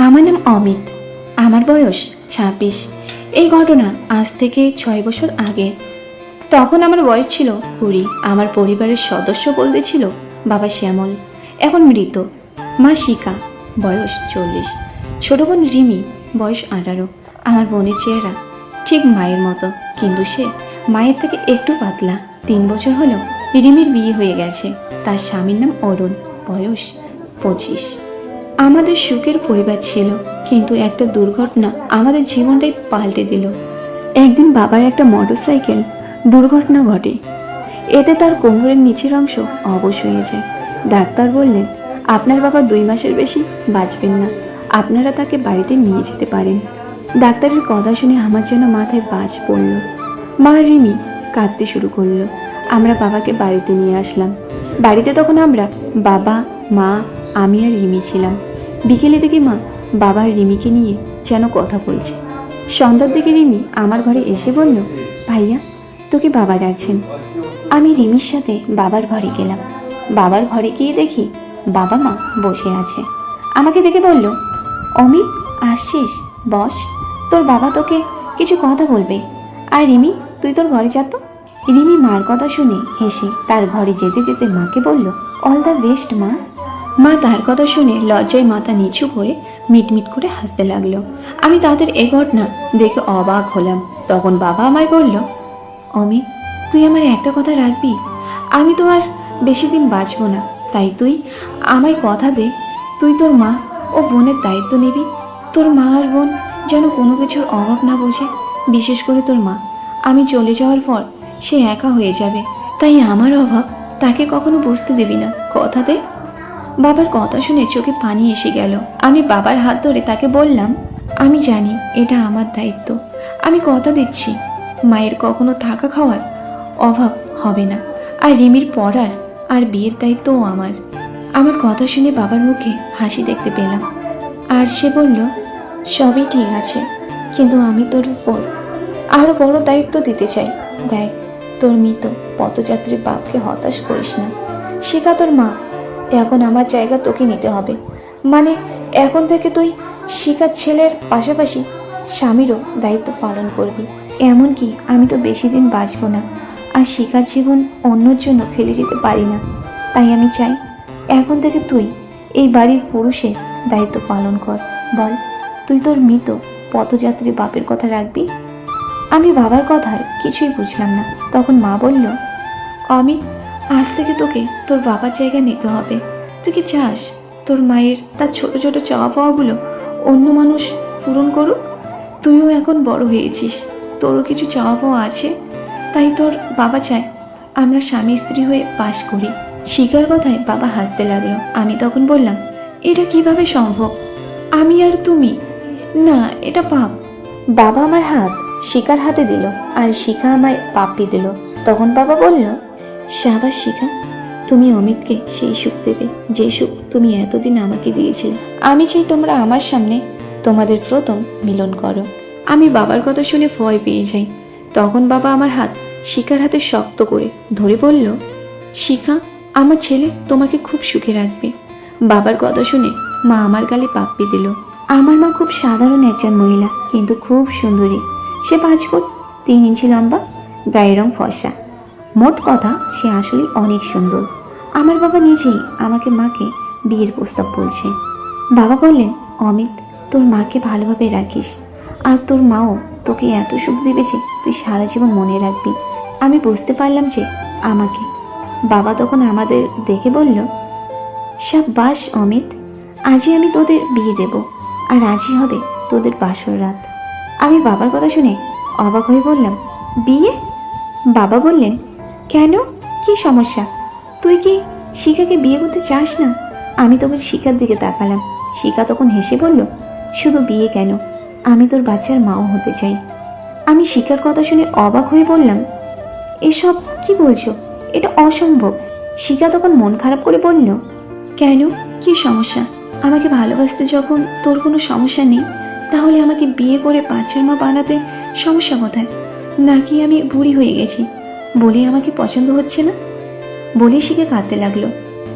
আমার নাম অমিত, আমার বয়স 26। এই ঘটনা আজ থেকে 6 বছর আগে। তখন আমার বয়স ছিল 20। আমার পরিবারের সদস্য বলতে ছিল বাবা শ্যামল, এখন মৃত, মা শিকা, বয়স 40, ছোট বোন রিমি, বয়স 18। আমার বোনের চেহারা ঠিক মায়ের মতো, কিন্তু সে মায়ের থেকে একটু পাতলা। 3 বছর হলো রিমির বিয়ে হয়ে গেছে। তার স্বামীর নাম অরুণ, বয়স 25। আমাদের সুখের পরিবার ছিল, কিন্তু একটা দুর্ঘটনা আমাদের জীবনটাই পাল্টে দিল। একদিন বাবার একটা মোটরসাইকেল দুর্ঘটনা ঘটে। এতে তার কোমরের নিচের অংশ অবশ হয়ে যায়। ডাক্তার বললেন, আপনার বাবা 2 মাসের বেশি বাঁচবেন না, আপনারা তাকে বাড়িতে নিয়ে যেতে পারেন। ডাক্তারের কথা শুনে আমার জন্য মাথায় বাজ পড়ল। মা রিমি কাঁদতে শুরু করলো। আমরা বাবাকে বাড়িতে নিয়ে আসলাম। বাড়িতে তখন আমরা বাবা, মা, আমি আর রিমি ছিলাম। বিকেলে দেখি মা বাবা আর রিমিকে নিয়ে যেন কথা বলছে। সন্ধ্যার দিকে রিমি আমার ঘরে এসে বলল, ভাইয়া তোকে বাবা ডাকছেন। আমি রিমির সাথে বাবার ঘরে গেলাম। বাবার ঘরে গিয়ে দেখি বাবা মা বসে আছে। আমাকে দেখে বলল, অমিত আসছিস, বস, তোর বাবা তোকে কিছু কথা বলবে। আর রিমি তুই তোর ঘরে যা তো। রিমি মার কথা শুনে হেসে তার ঘরে যেতে যেতে মাকে বলল, অল দ্য বেস্ট মা। মা তার কথা শুনে লজ্জায় মাথা নিচু করে মিটমিট করে হাসতে লাগলো। আমি তাদের এ ঘটনা দেখে অবাক হলাম। তখন বাবা আমায় বলল, অমিত তুই আমার একটা কথা রাখবি, আমি তো আর বেশি দিন বাঁচবো না, তাই তুই আমায় কথা দে, তুই তোর মা ও বোনের দায়িত্ব নিবি। তোর মা আর বোন যেন কোনো কিছুর অভাব না বোঝে, বিশেষ করে তোর মা। আমি চলে যাওয়ার পর সে একা হয়ে যাবে, তাই আমার অভাব তাকে কখনো বুঝতে দিবি না, কথা দে। বাবার কথা শুনে চোখে পানি এসে গেল। আমি বাবার হাত ধরে তাকে বললাম, আমি জানি এটা আমার দায়িত্ব, আমি কথা দিচ্ছি মায়ের কখনো থাকা খাওয়ার অভাব হবে না, আর রিমির পড়ার আর বিয়ের দায়িত্বও আমার। আমার কথা শুনে বাবার মুখে হাসি দেখতে পেলাম, আর সে বলল, সবই ঠিক আছে, কিন্তু আমি তোর উপর আরো বড় দায়িত্ব দিতে চাই। দেখ, তোর মৃত পথযাত্রীর বাপকে হতাশ করিস না। শিখা তোর মা, এখন আমার জায়গা তোকে নিতে হবে। মানে এখন থেকে তুই শিখার ছেলের পাশাপাশি স্বামীরও দায়িত্ব পালন করবি। এমনকি আমি তো বেশি দিন বাঁচব না, আর শিখার জীবন অন্যর জন্য ফেলে যেতে পারি না। তাই আমি চাই এখন থেকে তুই এই বাড়ির পুরুষের দায়িত্ব পালন কর। বল, তুই তোর মৃত পথযাত্রী বাপের কথা রাখবি? আমি বাবার কথায় কিছুই বুঝলাম না। তখন মা বলল, অমিত আজ থেকে তোকে তোর বাবার জায়গা নিতে হবে। তুই কি চাস তোর মায়ের তার ছোট ছোট চাওয়া পাওয়াগুলো অন্য মানুষ পূরণ করুক? তুইও এখন বড় হয়েছিস, তোরও কিছু চাওয়া পাওয়া আছে, তাই তোর বাবা চায় আমরা স্বামী স্ত্রী হয়ে বাস করি। শিকার কথায় বাবা হাসতে লাগলো। আমি তখন বললাম, এটা কিভাবে সম্ভব? আমি আর তুমি? না, এটা পাপ। বাবা আমার হাত শিকার হাতে দিল, আর শিখা আমায় পাপ্পি দিল। তখন বাবা বলল, সাবাস শিখা, তুমি অমিতকে সেই সুখ দেবে যে সুখ তুমি এতদিন আমাকে দিয়েছিলে। আমি চাই তোমরা আমার সামনে তোমাদের প্রথম মিলন করো। আমি বাবার কথা শুনে ভয় পেয়ে যাই। তখন বাবা আমার হাত শিখার হাতে শক্ত করে ধরে বলল, শিখা, আমার ছেলে তোমাকে খুব সুখে রাখবে। বাবার কথা শুনে মা আমার গালে পাপ্পি দিল। আমার মা খুব সাধারণ একজন মহিলা, কিন্তু খুব সুন্দরী। সে 5 ফুট 3 ইঞ্চি লম্বা, গায়ের রং ফর্সা। মোট কথা, সে আসলে অনেক সুন্দর। আমার বাবা নিজেই আমাকে মাকে বিয়ের প্রস্তাব বলছে। বাবা বললেন, অমিত তোর মাকে ভালোভাবে রাখিস, আর তোর মাও তোকে এত সুখ দিবে যে তুই সারা জীবন মনে রাখবি। আমি বুঝতে পারলাম যে আমাকে। বাবা তখন আমাদের দেখে বলল, সাব্বাস অমিত, আজই আমি তোদের বিয়ে দেব, আর আজই হবে তোদের বাসর রাত। আমি বাবার কথা শুনে অবাক হয়ে বললাম, বিয়ে? বাবা বললেন, কেন, কি সমস্যা? তুই কি শিখাকে বিয়ে করতে চাস না? আমি তখন শিখার দিকে তাকালাম। শিখা তখন হেসে বলল, শুধু বিয়ে কেন, আমি তোর বাচ্চার মাও হতে চাই। আমি শিখার কথা শুনে অবাক হয়ে বললাম, এসব কি বলছো? এটা অসম্ভব। শিখা তখন মন খারাপ করে বলল, কেন, কি সমস্যা? আমাকে ভালোবাসতে যখন তোর কোনো সমস্যা নেই, তাহলে আমাকে বিয়ে করে বাচ্চার মা বানাতে সমস্যা কোথায়? নাকি আমি বুড়ি হয়ে গেছি বলে আমাকে পছন্দ হচ্ছে না? বলে শিখা কাঁদতে লাগলো।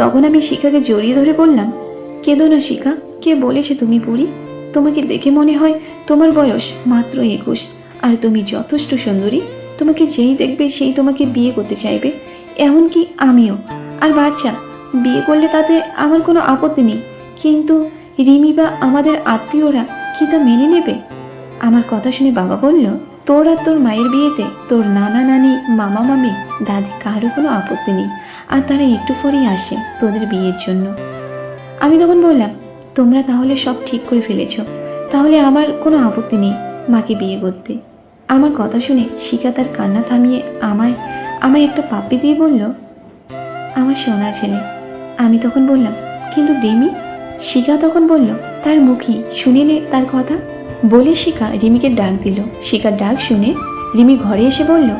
তখন আমি শিখাকে জড়িয়ে ধরে বললাম, কেঁদো না শিখা, কে বলেছে তুমি বুড়ি? তোমাকে দেখে মনে হয় তোমার বয়স মাত্র 21, আর তুমি যথেষ্ট সুন্দরী। তোমাকে যেই দেখবে সেই তোমাকে বিয়ে করতে চাইবে, এমনকি আমিও। আর বাচ্চা বিয়ে করলে তাতে আমার কোনো আপত্তি নেই, কিন্তু রিমি বা আমাদের আত্মীয়রা কি তা মেনে নেবে? আমার কথা শুনে বাবা বলল, তোর আর তোর মায়ের বিয়েতে তোর নানা নানি, মামা মামি, দাদি কারো কোনো আপত্তি নেই, আর তারা একটু পরেই আসে তোদের বিয়ের জন্য। আমি তখন বললাম, তোমরা তাহলে সব ঠিক করে ফেলেছ, তাহলে আমার কোনো আপত্তি নেই মাকে বিয়ে করতে। আমার কথা শুনে শিখা তার কান্না থামিয়ে আমায় আমায় একটা পাপ্পি দিয়ে বলল, আমার সোনা ছেলে। আমি তখন বললাম, কিন্তু রিমি? শিখা তখন বলল, তার মুখই শুনিলে তার কথা। বলে শিখা রিমিকে ডাক দিল। শিখার ডাক শুনে রিমি ঘরে এসে বলল,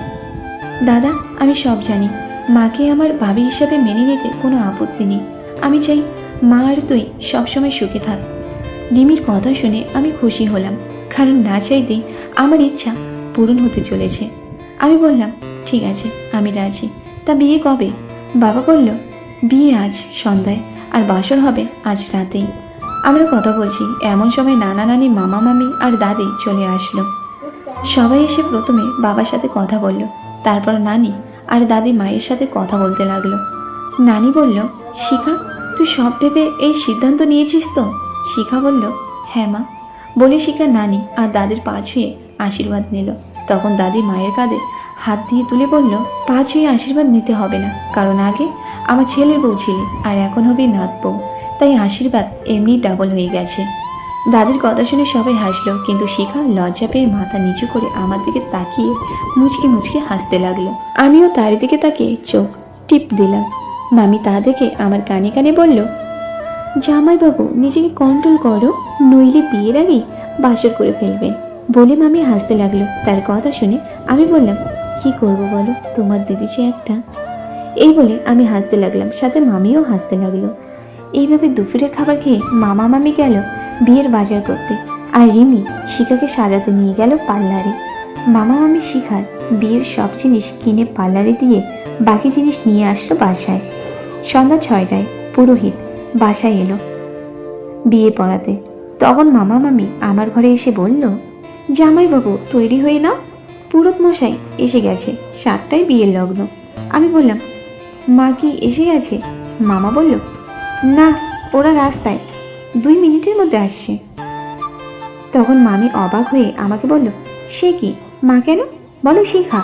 দাদা আমি সব জানি, মাকে আমার ভাবি হিসাবে মেনে নিতে কোনো আপত্তি নেই। আমি চাই মা আর তুই সবসময় সুখে থাক। রিমির কথা শুনে আমি খুশি হলাম, কারণ না চাইতেই আমার ইচ্ছা পূরণ হতে চলেছে। আমি বললাম, ঠিক আছে, আমি রাজি। তা বিয়ে কবে? বাবা বলল, বিয়ে আজ সন্ধ্যায়, আর বাসর হবে আজ রাতেই। আমরা কথা বলছি, এমন সময় নানা নানি, মামা মামি আর দাদি চলে আসলো। সবাই এসে প্রথমে বাবার সাথে কথা বলল, তারপর নানি আর দাদি মায়ের সাথে কথা বলতে লাগলো। নানি বলল, শিখা তুই সব ভেবে এই সিদ্ধান্ত নিয়েছিস তো? শিখা বলল, হ্যাঁ মা। বলে শিখা নানি আর দাদির পা ছুঁয়ে আশীর্বাদ নিল। তখন দাদি মায়ের কাঁধে হাত দিয়ে তুলে বলল, পা ছুঁয়ে আশীর্বাদ নিতে হবে না, কারণ আগে আমার ছেলের বউ ছিলি আর এখন হবে নাত বউ, তাই আশীর্বাদ এমনি ডাবল হয়ে গেছে। দাদির কথা শুনে সবাই হাসলো, কিন্তু শিখা লজ্জা পেয়ে মাথা নিচু করে আমার দিকে তাকিয়ে মুচকি মুচকি হাসতে লাগলো। আমিও তার দিকে তাকিয়ে চোখ টিপ দিলাম। মামি তা দেখে আমার কানে কানে বলল, জামাইবাবু নিজেকে কন্ট্রোল করো, নইলে বিয়ের আগেই বাসর করে ফেলবে। বলে মামি হাসতে লাগলো। তার কথা শুনে আমি বললাম, কি করব বলো, তোমার দিদি যে একটা। এই বলে আমি হাসতে লাগলাম, সাথে মামিও হাসতে লাগলো। এইভাবে দুপুরের খাবার খেয়ে মামা মামি গেল বিয়ের বাজার করতে, আর রিমি শিখাকে সাজাতে নিয়ে গেল পার্লারে। মামা মামি শিখার বিয়ের সব জিনিস কিনে পার্লারে দিয়ে বাকি জিনিস নিয়ে আসলো বাসায়। সন্ধ্যা 6টায় পুরোহিত বাসায় এলো বিয়ে পড়াতে। তখন মামা মামি আমার ঘরে এসে বলল, জামাইবাবু তৈরি হয়ে নাও, পুরোহিত মশাই এসে গেছে, 7টায় বিয়ের লগ্ন। আমি বললাম, মা কি এসে গেছে? মামা বলল, না, ওরা রাস্তায় 2 মিনিটের মধ্যে আসছে। তখন মামি অবাক হয়ে আমাকে বলল, সে কি, মা কেন? বলো শিখা।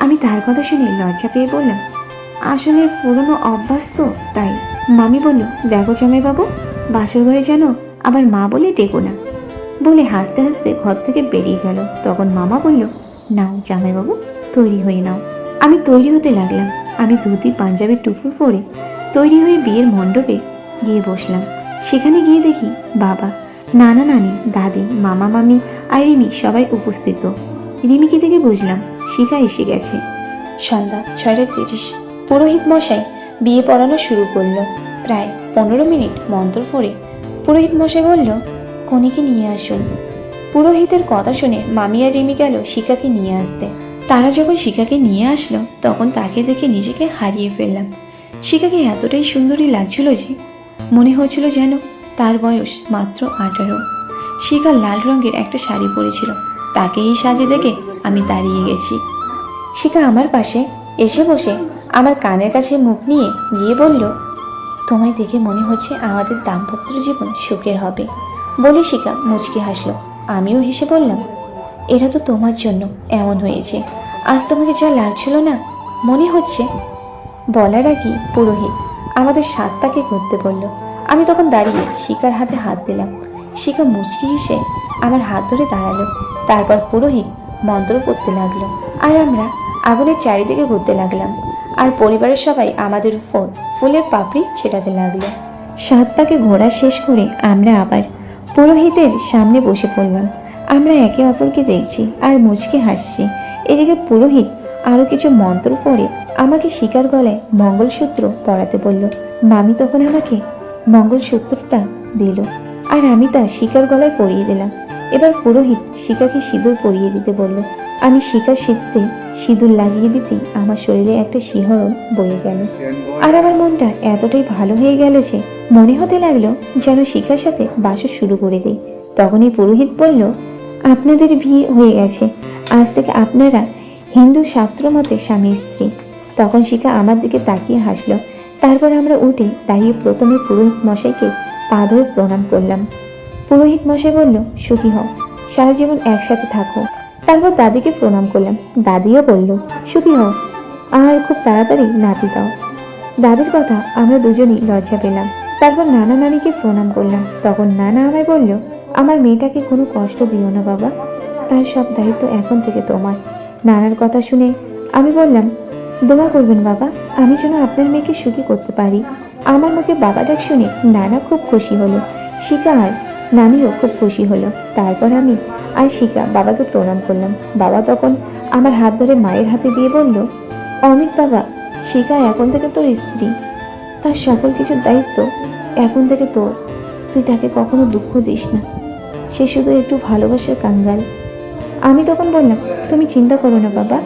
আমি তার কথা শুনে লজ্জা পেয়ে বললাম, আসলে পুরনো অভ্যাস তো তাই। মামি বলল, দেখো জামাইবাবু, বাসর ঘরে যেন আবার মা বলে ডেকো না। বলে হাসতে হাসতে ঘর থেকে বেরিয়ে গেল। তখন মামা বলল, নাও জামাইবাবু তৈরি হয়ে নাও। আমি তৈরি হতে লাগলাম। আমি ধুতি পাঞ্জাবি টুপি পরে তৈরি হয়ে বিয়ের মণ্ডপে গিয়ে বসলাম। সেখানে গিয়ে দেখি বাবা, নানা নানি, দাদি, মামা মামি আর রিমি সবাই উপস্থিত। রিমিকে দেখে বুঝলাম শিখা এসে গেছে। সন্ধ্যা 6:30। পুরোহিত মশাই বিয়ে পড়ানো শুরু করলো। প্রায় 15 মিনিট মন্ত্র পড়ে পুরোহিত মশাই বলল, কনেকে নিয়ে আসুন। পুরোহিতের কথা শুনে মামি আর রিমি গেল শিখাকে নিয়ে আসতে। তারা যখন শিখাকে নিয়ে আসলো, তখন তাকে দেখে নিজেকে হারিয়ে ফেললাম। শিখাকে এতটাই সুন্দরী লাগছিল যে মনে হচ্ছিল যেন তার বয়স মাত্র 18। শিখা লাল রঙের একটা শাড়ি পরেছিল। তাকে এই সাজে দেখে আমি দাঁড়িয়ে গেছি। শিখা আমার পাশে এসে বসে আমার কানের কাছে মুখ নিয়ে গিয়ে বলল, তোমায় দেখে মনে হচ্ছে আমাদের দাম্পত্য জীবন সুখের হবে। বলে শিখা মুচকি হাসলো। আমিও হেসে বললাম, এটা তো তোমার জন্য এমন হয়েছে, আজ তোমাকে যা লাগছিল না মনে হচ্ছে। বলার আগে পুরোহিত আমাদের 7 পাকে ঘুরতে বলল। আমি তখন দাঁড়িয়ে শিখার হাতে হাত দিলাম। শিখা মুচকি হেসে আমার হাত ধরে দাঁড়ালো। তারপর পুরোহিত মন্ত্র পড়তে লাগলো, আর আমরা আগুনের চারিদিকে ঘুরতে লাগলাম। আর পরিবারের সবাই আমাদের উপর ফুলের পাপড়ি ছেটাতে লাগলো। 7 পাকে ঘোরা শেষ করে আমরা আবার পুরোহিতের সামনে বসে পড়লাম। আমরা একে অপরকে দেখছি আর মুচকি হাসছি। এদিকে পুরোহিত আরো কিছু মন্ত্র পড়ে আমাকে শিখার গলায় মঙ্গলসূত্র পরাতে বলল। মামি তখন আমাকে মঙ্গলসূত্রটা দিল, আর আমি তা শিখার গলায় পরিয়ে দিলাম। এবার পুরোহিত শিখাকে সিঁদুর পরিয়ে দিতে বলল। আমি শিখার সিঁথিতে সিঁদুর লাগিয়ে দিতেই আমার শরীরে একটা শিহরণ বয়ে গেল, আর আমার মনটা এতটাই ভালো হয়ে গেল যে মনে হতে লাগলো যেন শিখার সাথে বাসর শুরু করে দিই। তখনই পুরোহিত বলল, আপনাদের বিয়ে হয়ে গেছে, আজ থেকে আপনারা হিন্দু শাস্ত্র মতে স্বামী স্ত্রী। তখন শিখা আমার দিকে তাকিয়ে হাসলো। তারপর আমরা উঠে দাঁড়িয়ে প্রথমে পুরোহিত মশাইকে পা ধরে প্রণাম করলাম। পুরোহিত মশাই বলল, সুখী হও, সারা জীবন একসাথে থাকো। তারপর দাদিকে প্রণাম করলাম। দাদিও বলল, সুখী হও আর খুব তাড়াতাড়ি নাতি দাও। দাদির কথা আমরা দুজনেই লজ্জা পেলাম। তারপর নানা নানিকে প্রণাম করলাম। তখন নানা আমায় বলল, আমার মেয়েটাকে কোনো কষ্ট দিও না বাবা, তার সব দায়িত্ব এখন থেকে তোমার। নানার কথা শুনে আমি বললাম, দোয়া করবেন বাবা, আমি যেন আপনার মেয়েকে সুখী করতে পারি। আমার মুখে বাবা ডাক শুনে নানা খুব খুশি হলো, শিখা আর নানিও খুব খুশি হলো। তারপর আমি আর শিখা বাবাকে প্রণাম করলাম। বাবা তখন আমার হাত ধরে মায়ের হাতে দিয়ে বলল, অমিত বাবা, শিখা এখন থেকে তোর স্ত্রী, তার সকল কিছুর দায়িত্ব এখন থেকে তোর। তুই তাকে কখনো দুঃখ দিস না, সে শুধু একটু ভালোবাসার কাঙ্গাল। আমি তখন বললাম, তুমি চিন্তা করো না বাবা,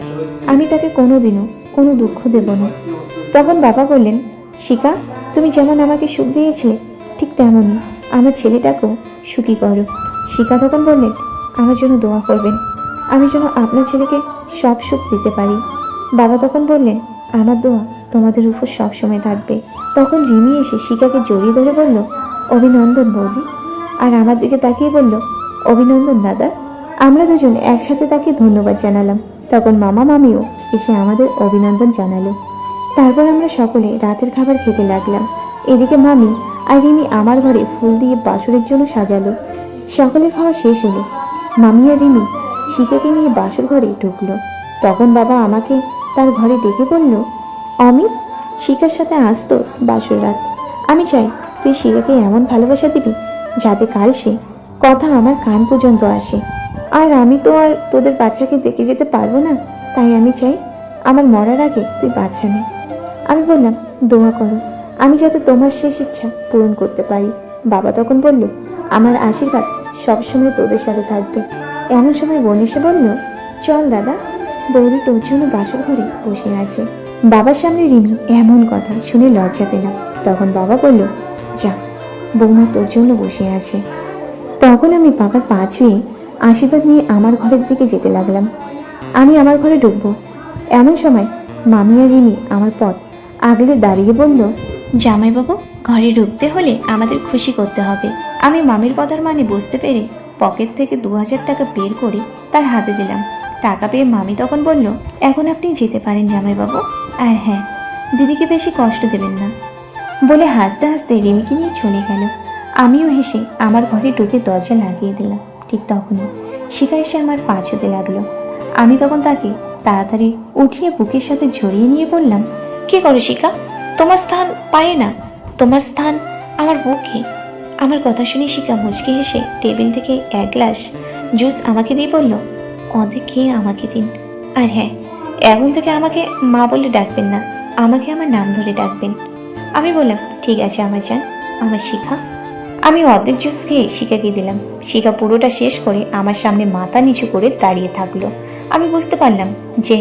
আমি তাকে কোনোদিনও কোনো দুঃখ দেব না। তখন বাবা বললেন, শিখা, তুমি যেমন আমাকে সুখ দিয়েছিলে ঠিক তেমনই আমার ছেলেটাকেও সুখী করো। শিখা তখন বললেন, আমার জন্য দোয়া করবেন, আমি যেন আপনার ছেলেকে সব সুখ দিতে পারি। বাবা তখন বললেন, আমার দোয়া তোমাদের উপর সব সময় থাকবে। তখন রিমি এসে শিখাকে জড়িয়ে ধরে বলল, অভিনন্দন বৌদি। আর আমার দিকে তাকিয়ে বলল, অভিনন্দন দাদা। আমরা দুজন একসাথে তাকে ধন্যবাদ জানালাম। তখন মামা মামিও এসে আমাদের অভিনন্দন জানালো। তারপর আমরা সকলে রাতের খাবার খেতে লাগলাম। এদিকে মামি আর রিমি আমার ঘরে ফুল দিয়ে বাসরের জন্য সাজালো। সকলের খাওয়া শেষ হলো মামি আর রিমি শিখাকে নিয়ে বাসর ঘরে ঢুকলো। তখন বাবা আমাকে তার ঘরে ডেকে বলল, অমিত, শিখার সাথে আসতো বাসর রাত। আমি চাই তুই শিখাকে এমন ভালোবাসা দিবি যাতে কাল সে কথা আমার কান পর্যন্ত আসে। আর আমি তো আর তোদের বাচ্চাকে দেখে যেতে পারবো না, তাই আমি চাই আমার মরার আগে তুই বাচ্চা নে। আমি বললাম, দোয়া করো আমি যাতে তোমার শেষ ইচ্ছা পূরণ করতে পারি। বাবা তখন বলল, আমার আশীর্বাদ সবসময় তোদের সাথে থাকবে। এমন সময় বোন এসে বলল, চল দাদা, বৌদি তোর জন্য বাসর ঘরে বসে আছে। বাবার সামনে রিমি এমন কথা শুনে লজ্জা পেলাম। তখন বাবা বলল, যা, বৌমা তোর জন্য বসে আছে। তখন আমি বাবার পা ছুঁয়ে আশীর্বাদ নিয়ে আমার ঘরের দিকে যেতে লাগলাম। আমি আমার ঘরে ঢুকবো, এমন সময় মামি আর রিমি আমার পথ আগলে দাঁড়িয়ে বলল, জামাইবাবু, ঘরে ঢুকতে হলে আমাদের খুশি করতে হবে। আমি মামির কথার মানে বুঝতে পেরে পকেট থেকে 2000 টাকা বের করে তার হাতে দিলাম। টাকা পেয়ে মামি তখন বলল, এখন আপনি যেতে পারেন জামাইবাবু, আর হ্যাঁ, দিদিকে বেশি কষ্ট দেবেন না বলে হাসতে হাসতে রিমিকে নিয়ে চলে গেল। আমিও হেসে আমার ঘরে ঢুকে দরজা লাগিয়ে দিলাম। ঠিক তখনই শিখা এসে আমার পা ছুঁতে লাগলো। আমি তখন তাকে তাড়াতাড়ি উঠিয়ে বুকের সাথে জড়িয়ে নিয়ে বললাম, কি করো শিখা? তোমার স্থান পায়ে না, তোমার স্থান আমার বুকে। আমার কথা শুনে শিখা মুচকি হেসে টেবিল থেকে 1 গ্লাস জুস আমাকে দিয়ে বলল, অর্ধেক খেয়ে আমাকে দিন। আর হ্যাঁ, এখন থেকে আমাকে মা বলে ডাকবেন না, আমাকে আমার নাম ধরে ডাকবেন। আমি বললাম, ঠিক আছে আমার জান, আমার শিখা। আমি অর্ধেক জুস খেয়ে শিখাকে দিলাম। শিখা পুরোটা শেষ করে আমার সামনে মাথা নিচু করে দাঁড়িয়ে থাকলো। আমি বুঝতে পারলাম যে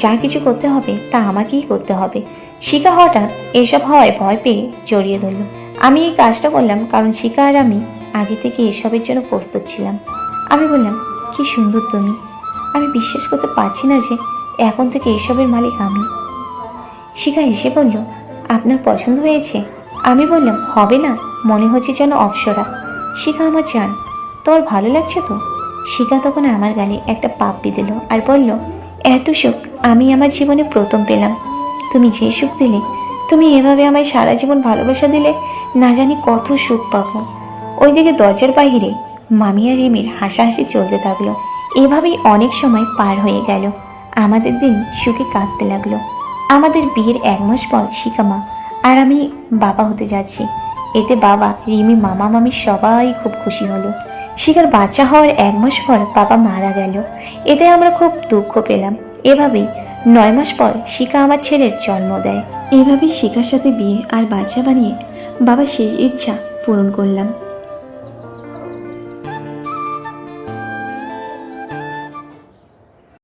যা কিছু করতে হবে তা আমাকেই করতে হবে। শিখা হঠাৎ এসব হওয়ায় ভয় পেয়ে জড়িয়ে ধরল। আমি এই কাজটা করলাম কারণ শিখা আর আমি আগে থেকে এসবের জন্য প্রস্তুত ছিলাম। আমি বললাম, কি সুন্দর তুমি, আমি বিশ্বাস করতে পারছি না যে এখন থেকে এসবের মালিক আমি। শিখা এসে বলল, আপনার পছন্দ হয়েছে? আমি বললাম, হবে না, মনে হচ্ছে যেন অপ্সরা। শিখা আমার জান, তোমার ভালো লাগছে তো? শিখা তখন আমার গালে একটা পাপ্পি দিল আর বলল, এত সুখ আমি আমার জীবনে প্রথম পেলাম। তুমি যে সুখ দিলে, তুমি এভাবে আমায় সারা জীবন ভালোবাসা দিলে না জানি কত সুখ পাবো। ওইদিকে দরজার বাইরে মামি আর রিমির হাসাহাসি চলতে থাকলো। এভাবেই অনেক সময় পার হয়ে গেল। আমাদের দিন সুখে কাটতে লাগলো। আমাদের বিয়ের 1 মাস পর শিখা মা আর আমি বাবা হতে যাচ্ছি। এতে বাবা, রিমি, মামা মামি সবাই খুব খুশি হলো। শিখার বাচ্চা হওয়ার 1 মাস পর বাবা মারা গেল। এতে আমরা খুব দুঃখ পেলাম। এভাবেই 9 মাস পর শিখা আমার ছেলের জন্ম দেয়। এভাবেই শিখার সাথে বিয়ে আর বাচ্চা বানিয়ে বাবার শেষ ইচ্ছা পূরণ করলাম।